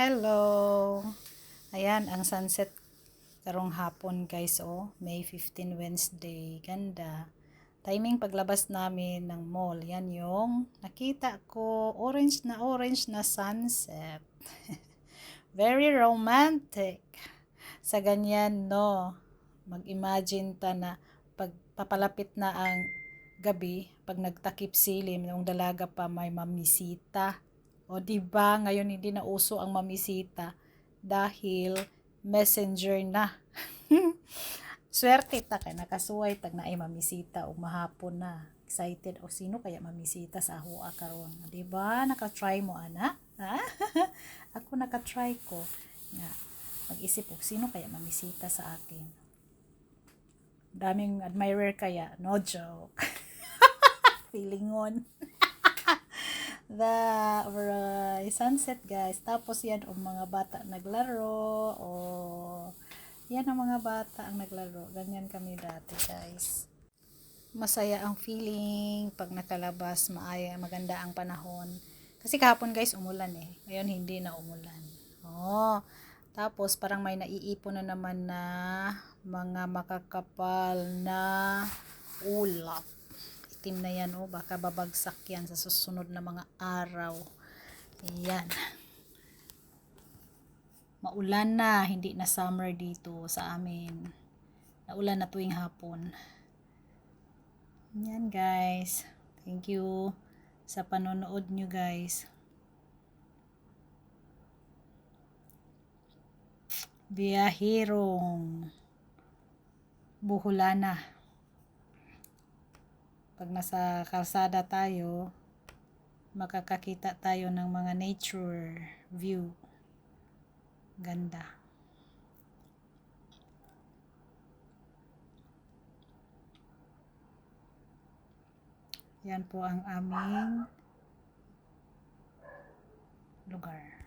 Hello! Ayan, ang sunset karong hapon guys, oh. May 15 Wednesday. Ganda. Timing paglabas namin ng mall. Yan yung nakita ko. Orange na sunset. Very romantic. Sa ganyan, no? Mag-imagine ta na pag papalapit na ang gabi, pag nagtakip silim, yung dalaga pa may mamisita. O diba, ngayon hindi na uso ang mamisita dahil messenger na. Swerte ta kay nakasuway tag na ay mamisita o mahapon na. Excited o sino kaya mamisita sa hua karon. Diba? Naka-try mo ana? Ha? Ako naka-try ko. Nga, mag-isip ko sino kaya mamisita sa akin. Daming admirer kaya, no joke. Feeling on. The sunset guys. Tapos yan ang mga bata naglaro o yan ang mga bata ang naglaro. Ganyan kami dati guys. Masaya ang feeling pag nakalabas, maganda ang panahon. Kasi kahapon guys umulan eh. Ngayon hindi na umulan. Oh, tapos parang may naiipon na naman na mga makakapal na ulap. Itim na yan, oh, baka babagsak yan sa susunod na mga araw. Ayan. Maulan na, hindi na summer dito sa amin. Naulan na tuwing hapon. Yan guys. Thank you sa panonood nyo guys. Biyahirong Buholana. Pag nasa kalsada tayo, makakakita tayo ng mga nature view. Ganda. Yan po ang aming lugar.